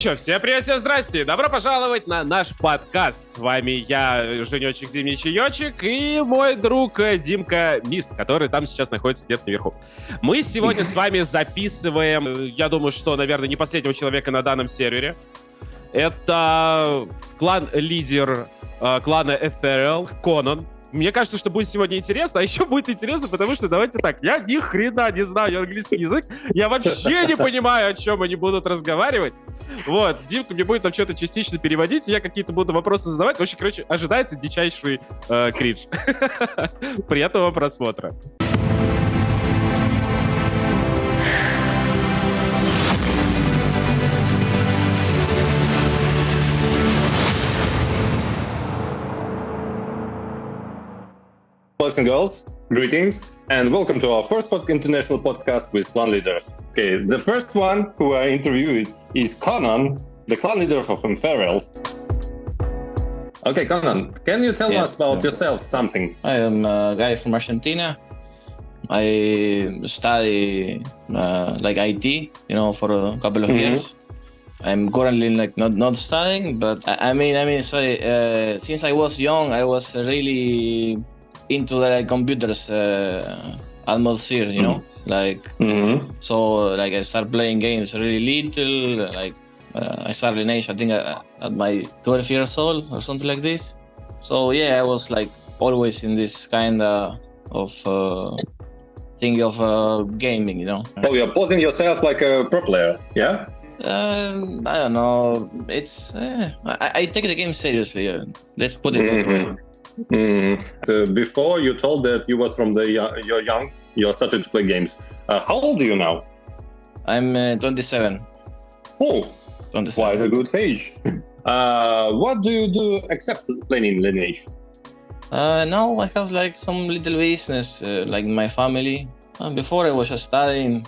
Всем привет, всем здрасте! Добро пожаловать на наш подкаст. С вами я, Женечек Зимний Чаечек, и мой друг Димка Мист, который там сейчас находится где-то наверху. Мы сегодня с вами записываем, я думаю, что, наверное, не последнего человека на данном сервере. Это клан-лидер клана Ephemeral, Conan. Мне кажется, что будет сегодня интересно, а еще будет интересно, потому что, давайте так, я ни хрена не знаю английский язык, я вообще не понимаю, о чем они будут разговаривать. Вот, Димка мне будет там что-то частично переводить, и я какие-то буду вопросы задавать. В общем, короче, ожидается дичайший кринж. Приятного просмотра. Boys and girls, greetings, and welcome to our first international podcast with clan leaders. Okay, the first one who I interviewed is Conan, the clan leader of Ephemeral. Okay, Conan, can you tell us about yourself something? I am a guy from Argentina. I study like IT, for a couple of years. I'm currently not studying, but since I was young, I was really into the computers atmosphere, So I started playing games really little. I started Lineage, I think, at my 12 years old or something like this. So yeah, I was always in this kind of thing of gaming, Oh, you're posing yourself like a pro player, yeah? I don't know. It's I take the game seriously. Let's put it this way. Before you told that you was from your young, you started to play games. How old are you now? I'm 27. Oh, 27. Quite a good age. What do you do except playing Lineage? Now I have some little business, like my family. Before I was just studying.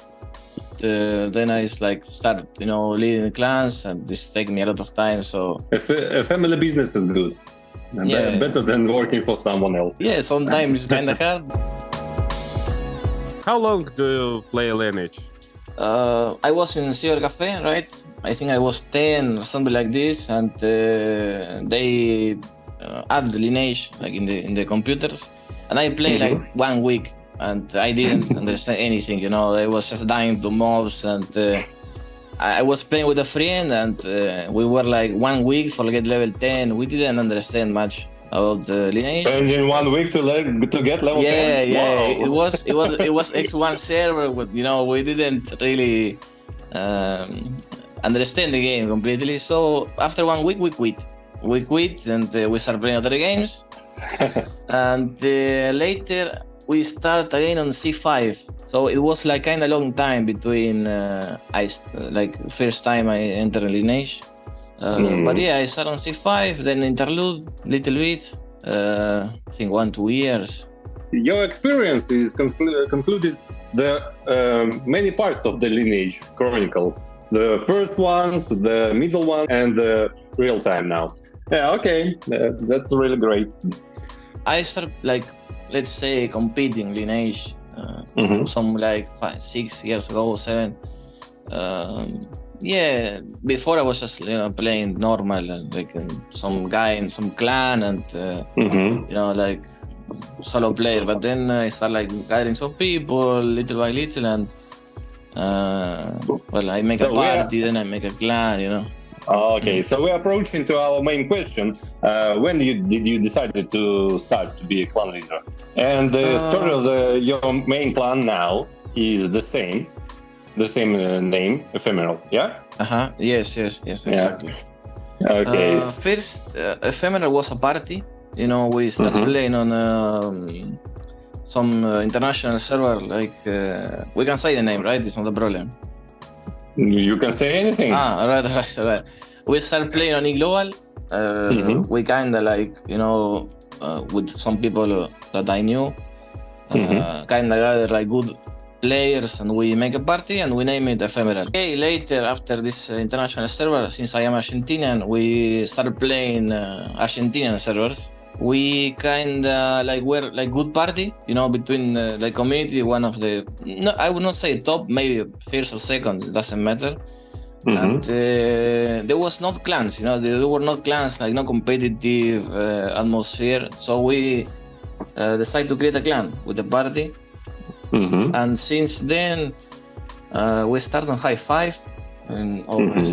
Then I start, leading clans, and this takes me a lot of time. So a family business is good. Yeah. Better than working for someone else. Yeah, sometimes it's kind of hard. How long do you play Lineage? I was in Cyber Cafe, right? I think I was 10 or something like this, and they add the Lineage in the computers, and I played 1 week, and I didn't understand anything. I was just dying to mobs, and I was playing with a friend, and we were 1 week for get level 10. We didn't understand much about the Lineage. Spending 1 week to get level 10? Yeah. Wow. It was X1 server, but we didn't really understand the game completely. So after 1 week, we quit. And we started playing other games. And later we start again on C5. So it was kind of long time between first time I entered Lineage. But yeah, I started on C5, then interlude little bit. I think 1-2 years. Your experience is concluded the many parts of the Lineage Chronicles. The first ones, the middle one, and the real time now. Yeah, okay, that's really great. I started let's say competing Lineage some 6 years ago, 7. Yeah, before I was just playing normal, some guy in some clan and solo player. But then I started gathering some people little by little, and I make a party, then I make a clan, Okay, so we're approaching to our main question. When did you decide to start to be a clan leader? And the story of your main clan now is the same name, Ephemeral, yeah? Yes, exactly. Okay. First, Ephemeral was a party. We started playing on some international server. We can say the name, right? It's not a problem. You can say anything. All right. We started playing on eGlobal. We kind of with some people that I knew, kind of gathered good players, and we make a party and we name it Ephemeral. Okay, later after this international server, since I am Argentinian, we started playing Argentinian servers. We kinda were good party, between community, one of the, no, I would not say top, maybe first or second, it doesn't matter. And there was not clans, you know, there were not clans, like no competitive atmosphere. So we decided to create a clan with a party. And since then, we started on high five and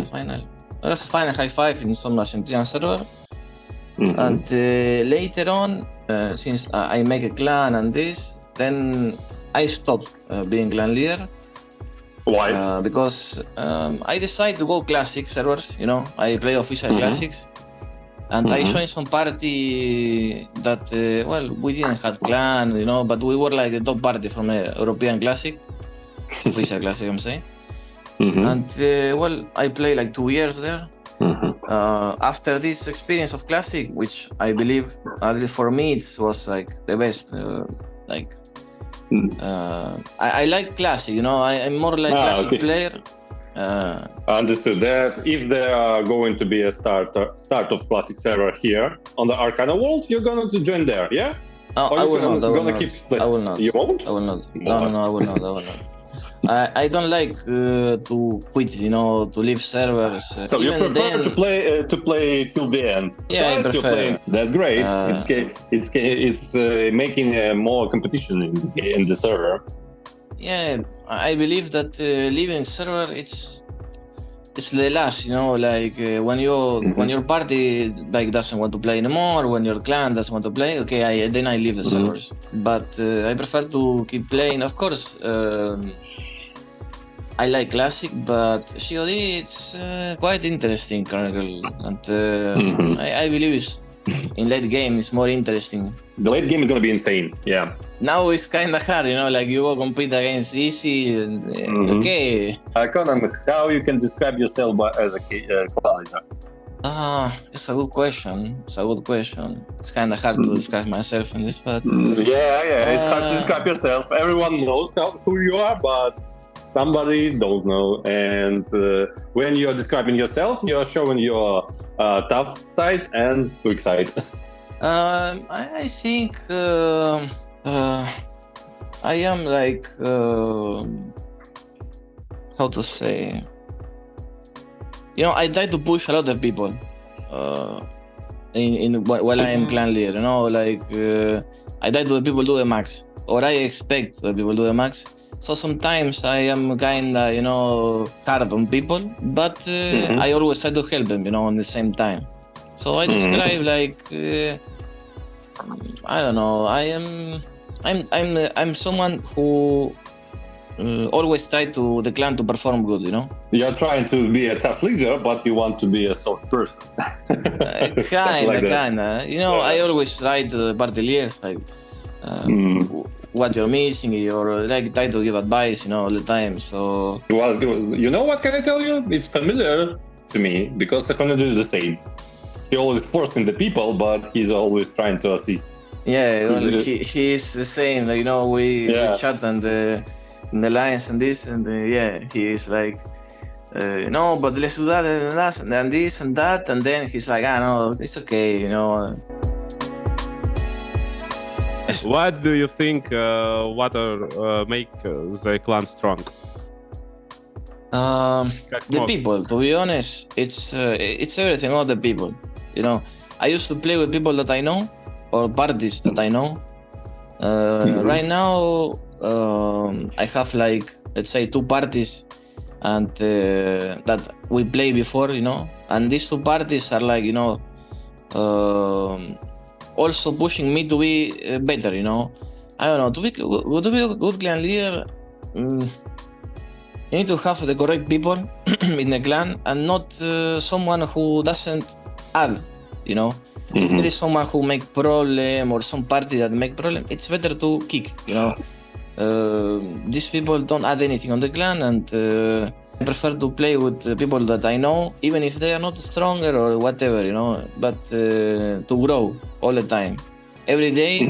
final. There's a final high five in some Argentinian server. And later on, since I make a clan and this, then I stopped being clan leader. Why? Because I decided to go classic servers, you know, I play official classics. And I joined some party that, well, we didn't have clan, you know, but we were like the top party from a European classic, official classic, I'm saying. And, well, I played like 2 years there. After this experience of classic, which I believe, at least for me, it was like the best, I like classic, you know, I'm more like classic player. Understood that. If there are going to be a start of classic server here on the ArcaneWorld, you're going to join there, yeah? I will not. I will not. You won't? I will not. No, I will not. I don't like to quit, you know, to leave servers. So you prefer to play till the end? Yeah, I prefer. That's great. It's making more competition in the server. Yeah, I believe that leaving server it's the last, you know, like when your party like doesn't want to play anymore, when your clan doesn't want to play, okay, then I leave the servers. But I prefer to keep playing. Of course, I like classic, but GoD it's quite interesting, Chronicle, and I believe it's in late game it's more interesting. The late game is gonna be insane. Yeah. Now it's kind of hard, you know, like you go compete against easy. And, okay. Conan, how you can describe yourself as a clan leader? It's a good question. It's kind of hard to describe myself in this, but it's hard to describe yourself. Everyone knows who you are, but somebody don't know. And when you're describing yourself, you're showing your tough sides and weak sides. I think I am like how to say. You know, I try to push a lot of people while I am clan leader. You know, like I try to people do the max, or I expect the people do the max. So sometimes I am kinda, you know, hard on people, but I always try to help them, you know, on the same time. So I describe like I don't know. I'm someone who always try to the clan to perform good, you know. You're trying to be a tough leader, but you want to be a soft person. Kinda. You know, I always try to the party leaders like what you're missing, or like try to give advice, you know, all the time. So well, you know what can I tell you? It's familiar to me because Conan is the same. He always forcing the people, but he's always trying to assist. Yeah, well, he's the same. You know, we chat and in the lines and this, and he is like, no, but let's do that and that, and then this and that, and then he's like, no, it's okay, you know. What do you think? What make the clan strong? The people. To be honest, it's everything about the people. You know, I used to play with people that I know, or parties that I know. Right now, I have like, let's say, 2 parties, and that we played before, you know. And these 2 parties are like, you know, also pushing me to be better, you know. I don't know, to be a good clan leader, you need to have the correct people in the clan, and not someone who doesn't add, you know. If there is someone who make problem, or some party that make problem, it's better to kick, you know. These people don't add anything on the clan, and I prefer to play with people that I know, even if they are not stronger or whatever, you know, but to grow all the time, every day,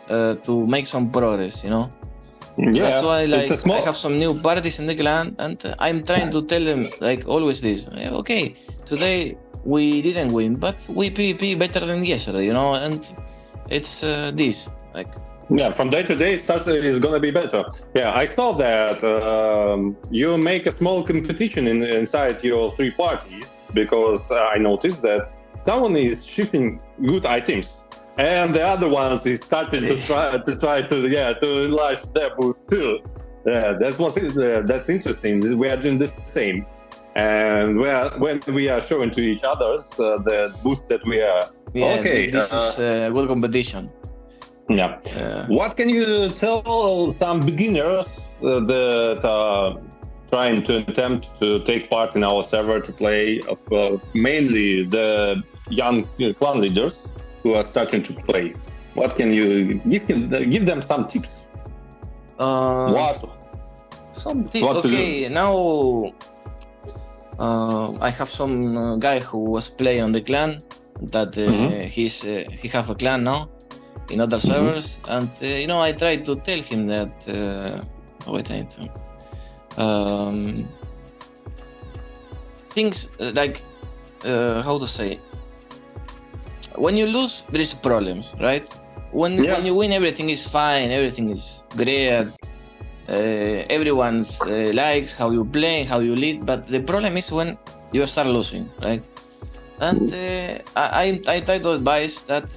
to make some progress, you know. Yeah, that's why, like, I have some new parties in the clan, and I'm trying to tell them, like, always this. Okay, today we didn't win, but we PvP better than yesterday, you know, and it's this, like. Yeah, from day to day, start is gonna be better. Yeah, I saw that you make a small competition inside your three parties because I noticed that someone is shifting good items, and the other ones is starting to try to enlarge their boost too. Yeah, that's interesting. We are doing the same, and when we are showing to each others the boost that we are. Yeah, Okay, this is a good competition. Yeah. What can you tell some beginners that are trying to attempt to take part in our server to play, mainly the young clan leaders who are starting to play? What can you give them some tips? Some tips. What to Okay, now I have some guy who was playing on the clan that he have a clan now in other servers, and I try to tell him that things like how to say, when you lose there is problems, right? When you win, everything is fine, everything is great, everyone's likes how you play, how you lead, but the problem is when you start losing, right? And I try to advise that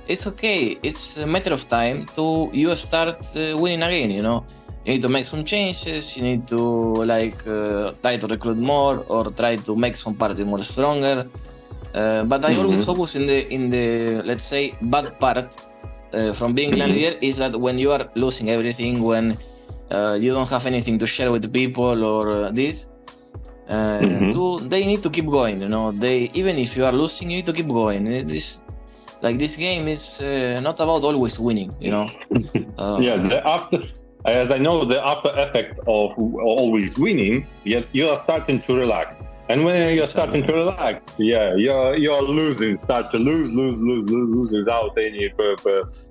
it's okay. It's a matter of time to you start winning again. You need to make some changes. You need to try to recruit more or try to make some party more stronger. But I always focus in the let's say bad part from being clan leader is that when you are losing everything, when you don't have anything to share with the people or this. They need to keep going. They even if you are losing, you need to keep going. This game is not about always winning, As I know, the after effect of always winning, yes, you are starting to relax. And when you're starting to relax, you're losing, start to lose without any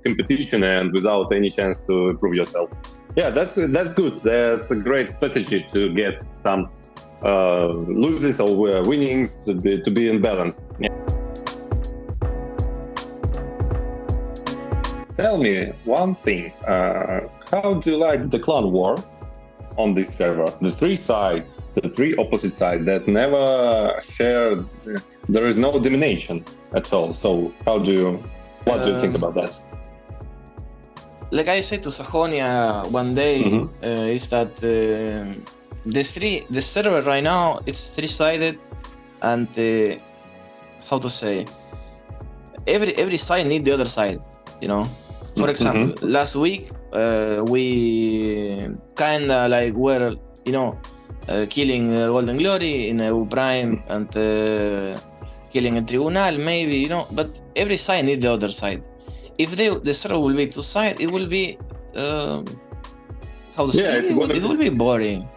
competition and without any chance to improve yourself. Yeah, that's good. That's a great strategy to get some losings or winnings to be in balance. Yeah. Tell me one thing. How do you like the clan war on this server? The three sides, the three opposite sides that never share. There is no domination at all. So what do you think about that? Like I said to Sajonia one day, is that the server right now it's three-sided, and how to say, every side need the other side. For example, last week we kinda were killing Golden Glory in EU Prime and killing a Tribunal maybe, but every side need the other side. If the server will be two-sided, it will be how to say, it will be boring.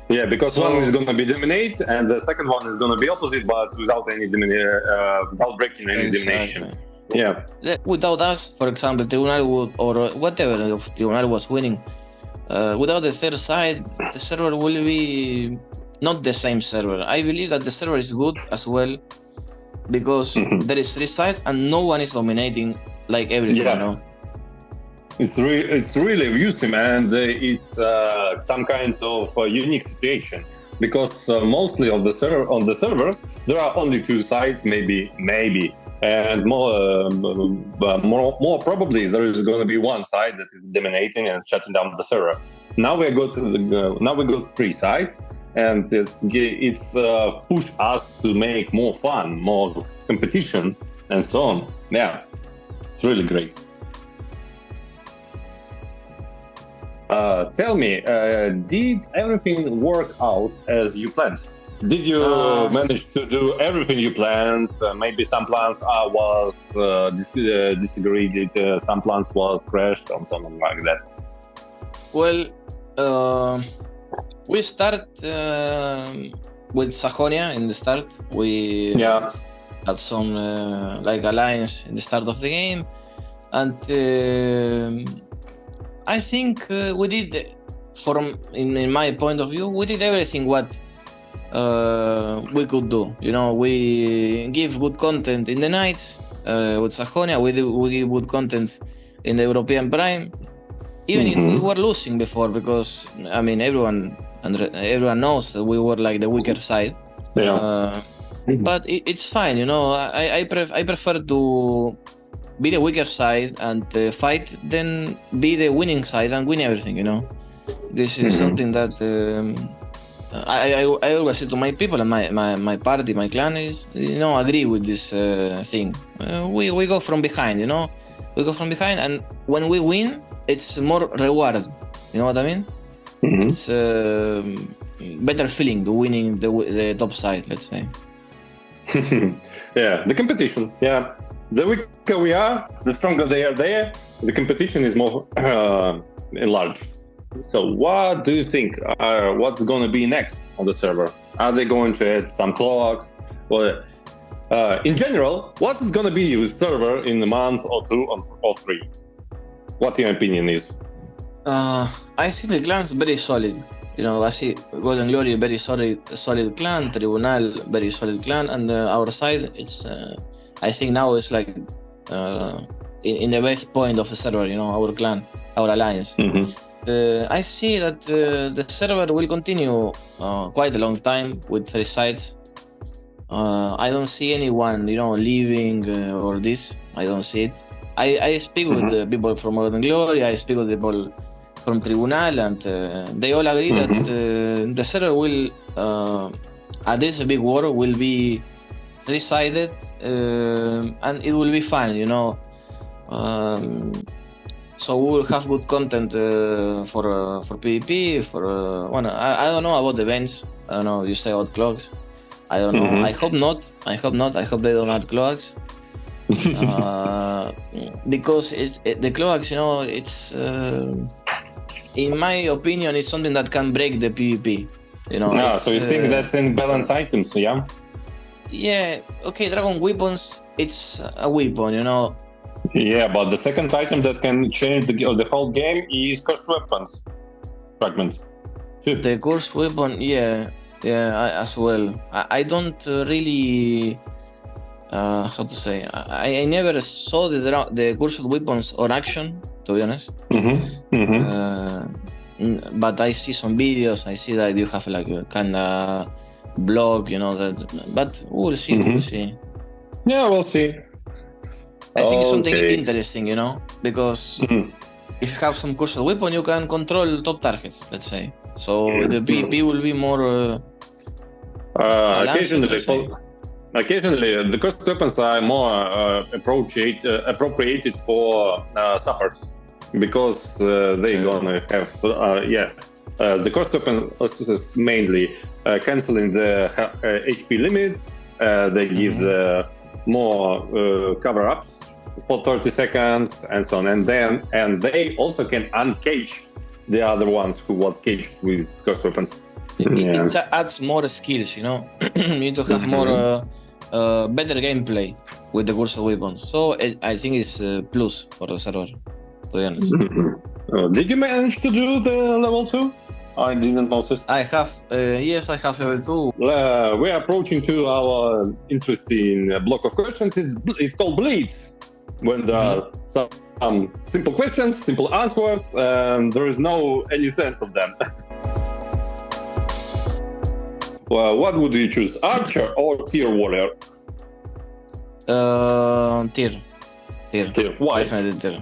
Yeah, because one is gonna be dominate and the second one is gonna be opposite, but without any without breaking any domination. Yeah. Without us, for example, Tribunal would, or whatever if Tribunal was winning, without the third side, the server will be not the same server. I believe that the server is good as well because there is three sides and no one is dominating everything. It's really abusive, and it's some kind of unique situation because mostly on the servers there are only two sides, maybe, and more probably there is going to be one side that is dominating and shutting down the server. Now we got three sides, and it's push us to make more fun, more competition, and so on. Yeah, it's really great. Tell me, did everything work out as you planned? Did you manage to do everything you planned? Maybe some plans was disagreed, some plans was crashed, or something like that. Well, we start with Sajonia in the start. We had some alliance in the start of the game, and I think we did, in my point of view, we did everything what we could do. We give good content in the nights with Sajonia. We give good content in the European Prime, even if we were losing before, because I mean everyone knows that we were like the weaker side. Yeah. But it's fine, you know. I prefer to be the weaker side and fight than be the winning side and win everything, you know. This is something that I always say to my people and my party, my clan is, you know, agree with this thing. We go from behind, you know. We go from behind, and when we win, it's more reward. You know what I mean? It's better feeling to winning the top side, let's say. Yeah, the competition. Yeah, the weaker we are, the stronger they are there. The competition is more enlarged. So, what do you think? What's going to be next on the server? Are they going to add some clocks? Well, in general, what is going to be with server in a month or 2 or 3? What your opinion is? I see the clan's very solid. You know, I see Golden Glory very solid clan, Tribunal very solid clan, and our side, it's I think now it's like in the best point of the server. You know, our clan, our alliance. I see that the server will continue quite a long time with 3 sides. I don't see anyone, you know, leaving or this. I don't see it. I speak with the people from Golden Glory. I speak with people from Tribunal, and they all agree that the server will, at this big war, will be 3-sided, and it will be fun, you know. So we will have good content for PvP. I don't know about events. I don't know. You say about clocks. I don't know. I hope not. I hope they don't add clocks. Because the clocks, you know, it's in my opinion, it's something that can break the PvP. You know. So you think that's in balance items, yeah? Yeah. Okay. Dragon weapons. It's a weapon, you know. Yeah, but the second item that can change the whole game is cursed weapons fragment. The cursed weapon, yeah, as well. I don't really. How to say? I never saw the cursed weapons on action, to be honest. But I see some videos. I see that you have like a kinda blog, you know that. But we'll see. We'll see. Yeah, we'll see. I think it's something interesting, you know, because if you have some cursed weapon, you can control top targets, let's say. So the PvP will be more. Occasionally, the cursed weapons are more appropriated for suppers, because they're gonna have the cursed weapon is mainly canceling the HP limits. They give more cover-ups for 30 seconds and so on, and they also can uncage the other ones who was caged with cursed weapons. It adds more skills, you know. You need to have more better gameplay with the cursed weapons. So I think it's a plus for the server, to be honest. Did you manage to do the level 2? I didn't notice. I have, yes, I have level 2. We are approaching to our interesting block of questions. It's called Blitz. When there are some simple questions, simple answers, there is no any sense of them. Well, what would you choose, Archer or Tier Warrior? Tier. Why? Definitely Tier.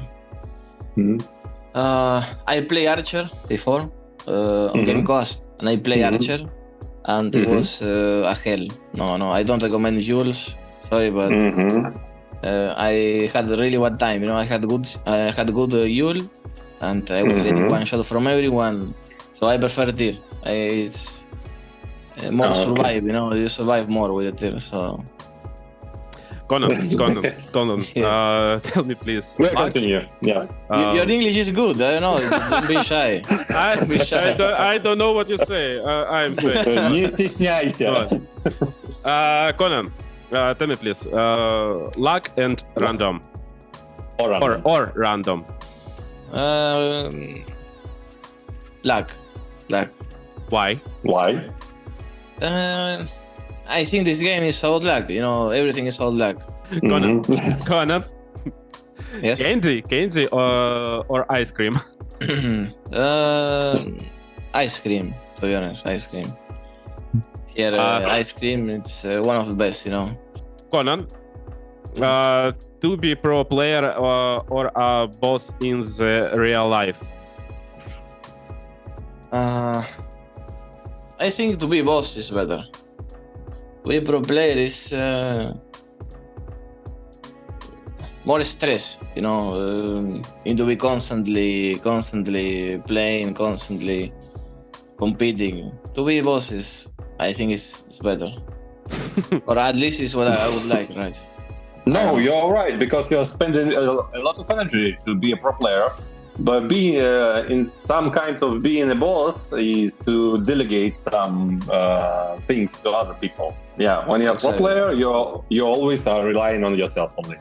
I play Archer before on Game Cost, and I play Archer, and it was a hell. No, I don't recommend Jules. Sorry, but I had a really bad time. You know, I had good Yule, and I was getting one shot from everyone. So I prefer Tier. It's more survive. You know, you survive more with the Tier. So. Conan, tell me please. We'll continue. Yeah. Your English is good. I don't know. Don't be shy. I don't know what you say. I'm saying. Не стесняйся. Conan, tell me please. Luck and random. Or random. Luck. Why? I think this game is all luck. You know, everything is all luck. Conan. Yes. Candy or ice cream? Ice cream, to be honest, ice cream. Here, ice cream, it's one of the best, Conan, to be pro player or boss in the real life? I think to be boss is better. To be pro player is more stress, need to be constantly playing, constantly competing. To be boss I think is better. Or at least is what I would like, right? No, you're right, because you're spending a lot of energy to be a pro player. But being in some kind of being a boss is to delegate some things to other people. Yeah, when you're a pro player, you always are relying on yourself only.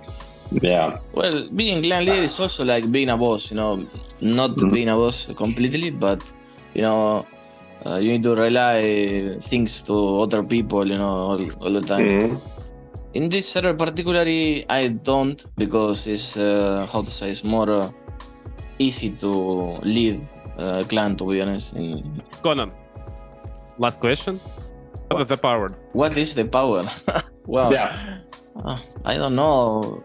Yeah. Well, being clan leader is also like being a boss, not being a boss completely, but you need to rely things to other people, all the time. Mm-hmm. In this server particularly, I don't, because it's it's more easy to lead clan, to be honest. Conan, last question. What is the power? What is the power? Well, yeah. I don't know.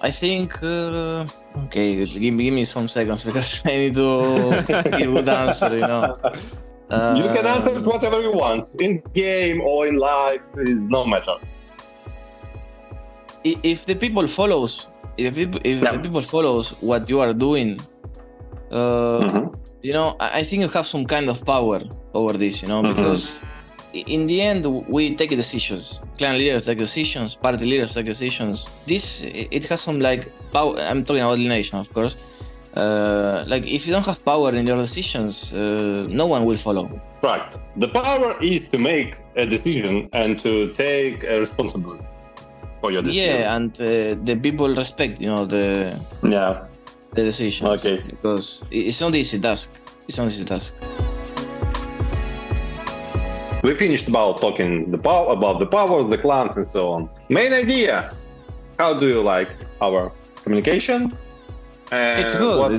I think. Okay, give me some seconds because I need to give a good answer. You can answer it whatever you want, in game or in life. Is no matter. If the people follows, the people follows what you are doing, I think you have some kind of power over this. Because in the end we take decisions. Clan leaders take decisions. Party leaders take decisions. It has some like power. I'm talking about the nation, of course. Like if you don't have power in your decisions, no one will follow. Right. The power is to make a decision and to take a responsibility for your decision. Yeah, and the people respect, the decisions. Okay. Because it's not easy task. We finished about talking about the power, the clans, and so on. Main idea. How do you like our communication? It's good.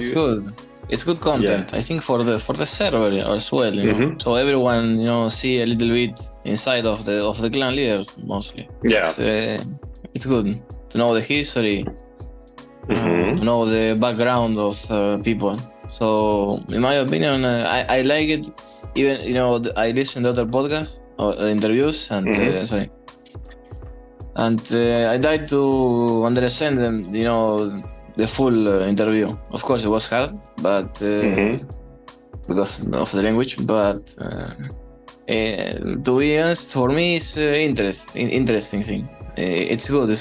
It's good content. Yeah. I think for the server as well. So everyone see a little bit inside of the clan leaders mostly. Yeah. It's good to know the history, to know the background of people. So in my opinion, I like it. Even I listen to other podcasts or interviews and I tried to understand them. The full interview. Of course, it was hard, but because of the language. But to be honest, for me, it's interesting thing. It's good. The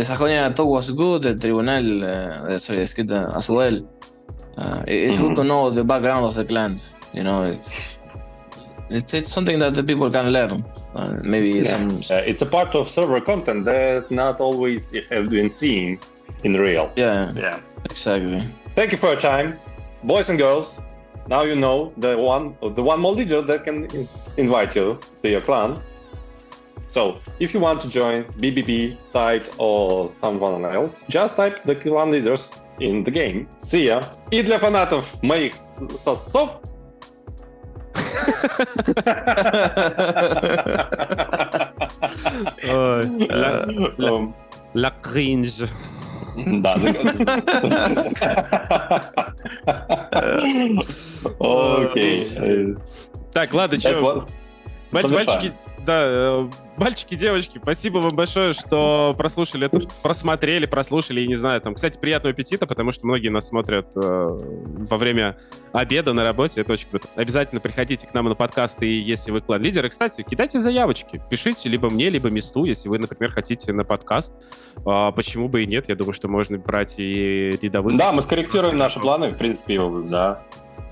Sajonia talk was good. The tribunal, script as well. It's good to know the background of the clans. It's something that the people can learn. It's a part of server content that not always have been seen in real. Yeah, exactly. Thank you for your time, boys and girls. Now you know the one more leader that can invite you to your clan. So if you want to join BBB site or someone else, just type the clan leaders in the game. See ya. И для фанатов моих состав. La cringe. Да. Окей. Так, ладно, что? Мальчики, девочки, спасибо вам большое, что прослушали, и не знаю, кстати, приятного аппетита, потому что многие нас смотрят во время обеда на работе, это очень круто. Обязательно приходите к нам на подкасты, если вы клан-лидеры. Кстати, кидайте заявочки, пишите либо мне, либо Месту, если вы, например, хотите на подкаст. Почему бы и нет, я думаю, что можно брать и рядовых. Да, мы скорректируем наши планы, в принципе, да.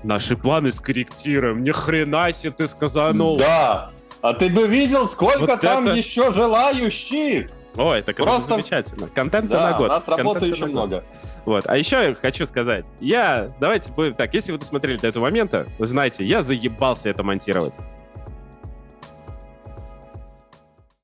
Наши планы скорректируем, ни хрена себе ты сказанул. Да. А ты бы видел, сколько вот там еще желающих? Ой, так просто... это замечательно. Контента на год. У нас работы еще много. Вот. А еще я хочу сказать, давайте будем так, если вы досмотрели до этого момента, вы знаете, я заебался это монтировать.